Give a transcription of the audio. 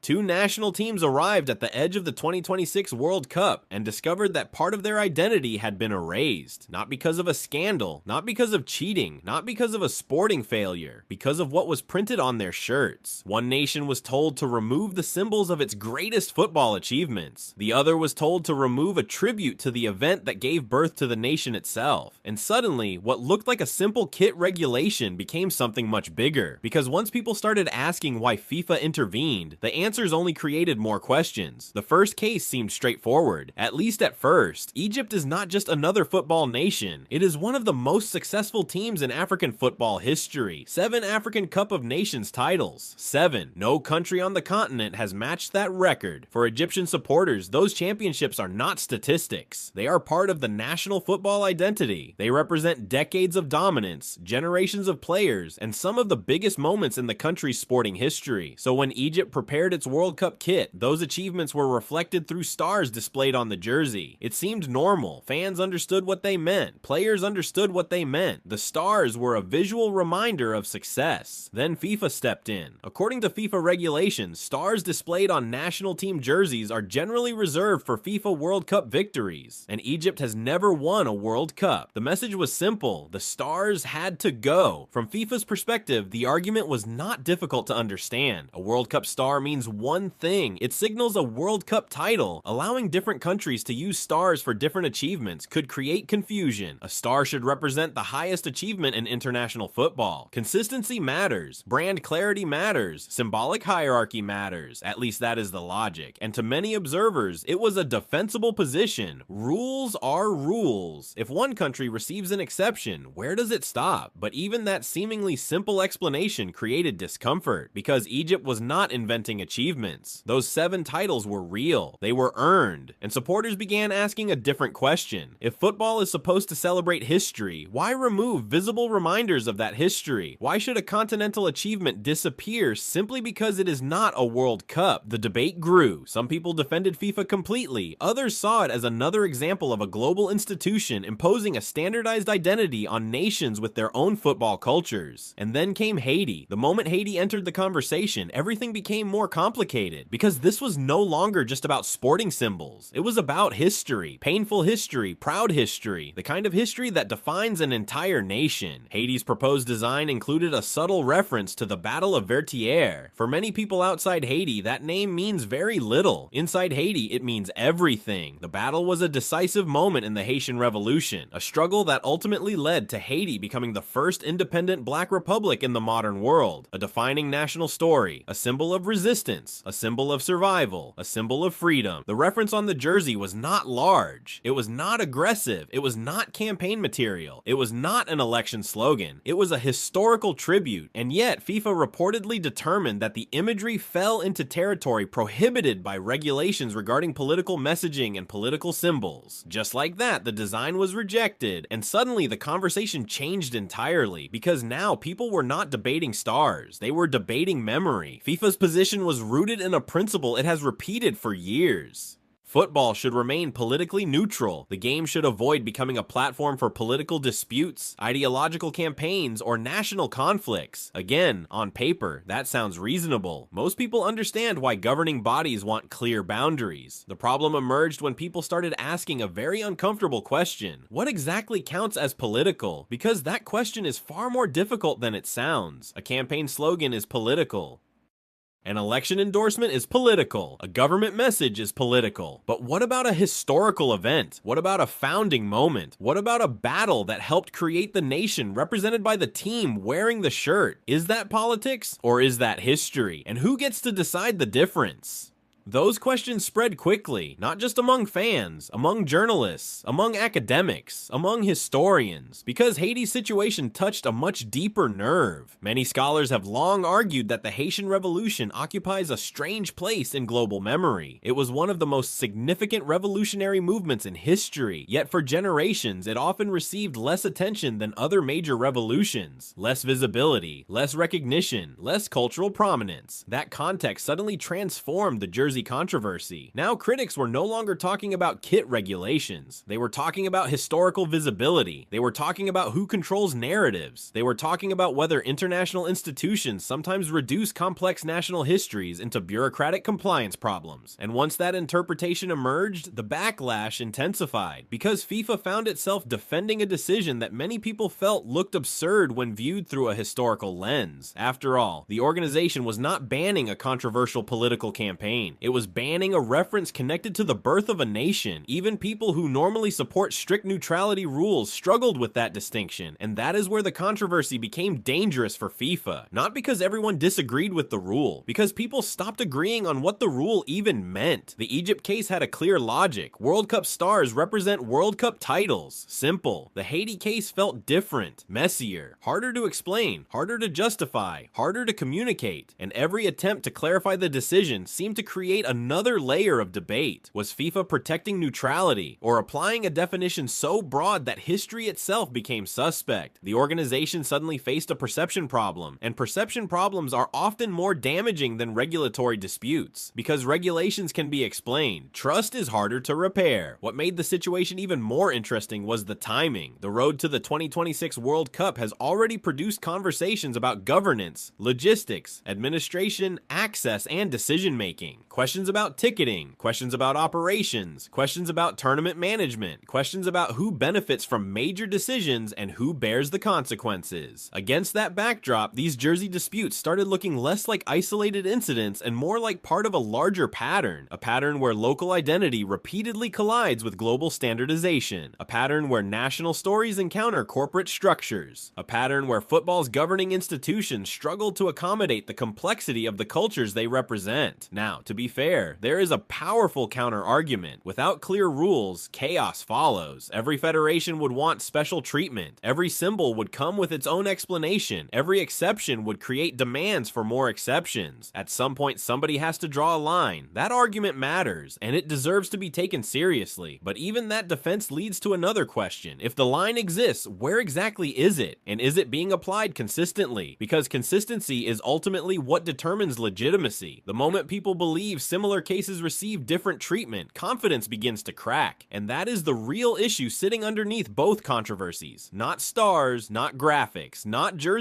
Two national teams arrived at the edge of the 2026 World Cup and discovered that part of their identity had been erased. Not because of a scandal, not because of cheating, not because of a sporting failure, because of what was printed on their shirts. One nation was told to remove the symbols of its greatest football achievements. The other was told to remove a tribute to the event that gave birth to the nation itself. And suddenly, what looked like a simple kit regulation became something much bigger. Because once people started asking why FIFA intervened, the answers only created more questions. The first case seemed straightforward, at least at first. Egypt is not just another football nation. It is one of the most successful teams in African football history. 7 African Cup of Nations titles. 7. No country on the continent has matched that record. For Egyptian supporters, those championships are not statistics. They are part of the national football identity. They represent decades of dominance, generations of players, and some of the biggest moments in the country's sporting history. So when Egypt prepared its World Cup kit, those achievements were reflected through stars displayed on the jersey. It seemed normal. Fans understood what they meant. Players understood what they meant. The stars were a visual reminder of success. Then FIFA stepped in. According to FIFA regulations, stars displayed on national team jerseys are generally reserved for FIFA World Cup victories, and Egypt has never won a World Cup. The message was simple. The stars had to go. From FIFA's perspective, the argument was not difficult to understand. A World Cup star means one thing. It signals a World Cup title. Allowing different countries to use stars for different achievements could create confusion. A star should represent the highest achievement in international football. Consistency matters. Brand clarity matters. Symbolic hierarchy matters. At least that is the logic. And to many observers, it was a defensible position. Rules are rules. If one country receives an exception, where does it stop? But even that seemingly simple explanation created discomfort, because Egypt was not inventing achievements. Those 7 titles were real. They were earned. And supporters began asking a different question. If football is supposed to celebrate history, why remove visible reminders of that history? Why should a continental achievement disappear simply because it is not a World Cup? The debate grew. Some people defended FIFA completely. Others saw it as another example of a global institution imposing a standardized identity on nations with their own football cultures. And then came Haiti. The moment Haiti entered the conversation, everything became more complicated, because this was no longer just about sporting symbols. It was about history. Painful history, proud history, the kind of history that defines an entire nation. Haiti's proposed design included a subtle reference to the Battle of Vertières. For many people outside Haiti, that name means very little. Inside Haiti, it means everything. The battle was a decisive moment in the Haitian Revolution, a struggle that ultimately led to Haiti becoming the first independent black republic in the modern world, a defining national story, a symbol of resistance, a symbol of survival, a symbol of freedom. The reference on the jersey was not large. It was not aggressive. It was not campaign material. It was not an election slogan. It was a historical tribute, and yet FIFA reportedly determined that the imagery fell into territory prohibited by regulations regarding political messaging and political symbols. Just like that, the design was rejected, and suddenly the conversation changed entirely, because now people were not debating stars. They were debating memory. FIFA's position was rooted in a principle it has repeated for years. Football should remain politically neutral. The game should avoid becoming a platform for political disputes, ideological campaigns, or national conflicts. Again, on paper, that sounds reasonable. Most people understand why governing bodies want clear boundaries. The problem emerged when people started asking a very uncomfortable question. What exactly counts as political? Because that question is far more difficult than it sounds. A campaign slogan is political. An election endorsement is political. A government message is political. But what about a historical event? What about a founding moment? What about a battle that helped create the nation represented by the team wearing the shirt? Is that politics or is that history? And who gets to decide the difference? Those questions spread quickly, not just among fans, among journalists, among academics, among historians, because Haiti's situation touched a much deeper nerve. Many scholars have long argued that the Haitian Revolution occupies a strange place in global memory. It was one of the most significant revolutionary movements in history, yet for generations it often received less attention than other major revolutions. Less visibility, less recognition, less cultural prominence. That context suddenly transformed the Jersey jersey controversy. Now critics were no longer talking about kit regulations. They were talking about historical visibility. They were talking about who controls narratives. They were talking about whether international institutions sometimes reduce complex national histories into bureaucratic compliance problems. And once that interpretation emerged, the backlash intensified, because FIFA found itself defending a decision that many people felt looked absurd when viewed through a historical lens. After all, the organization was not banning a controversial political campaign. It was banning a reference connected to the birth of a nation. Even people who normally support strict neutrality rules struggled with that distinction, and that is where the controversy became dangerous for FIFA. Not because everyone disagreed with the rule, because people stopped agreeing on what the rule even meant. The Egypt case had a clear logic. World Cup stars represent World Cup titles. Simple. The Haiti case felt different, messier, harder to explain, harder to justify, harder to communicate, and every attempt to clarify the decision seemed to create another layer of debate. Was FIFA protecting neutrality, or applying a definition so broad that history itself became suspect? The organization suddenly faced a perception problem, and perception problems are often more damaging than regulatory disputes, because regulations can be explained. Trust is harder to repair. What made the situation even more interesting was the timing. The road to the 2026 World Cup has already produced conversations about governance, logistics, administration, access, and decision-making. Questions about ticketing, questions about operations, questions about tournament management, questions about who benefits from major decisions and who bears the consequences. Against that backdrop, these jersey disputes started looking less like isolated incidents and more like part of a larger pattern. A pattern where local identity repeatedly collides with global standardization. A pattern where national stories encounter corporate structures. A pattern where football's governing institutions struggle to accommodate the complexity of the cultures they represent. Now, to be fair, there is a powerful counter-argument. Without clear rules, chaos follows. Every federation would want special treatment. Every symbol would come with its own explanation. Every exception would create demands for more exceptions. At some point, somebody has to draw a line. That argument matters, and it deserves to be taken seriously. But even that defense leads to another question. If the line exists, where exactly is it? And is it being applied consistently? Because consistency is ultimately what determines legitimacy. The moment people believe similar cases receive different treatment, confidence begins to crack. And that is the real issue sitting underneath both controversies. Not stars, not graphics, not jerseys.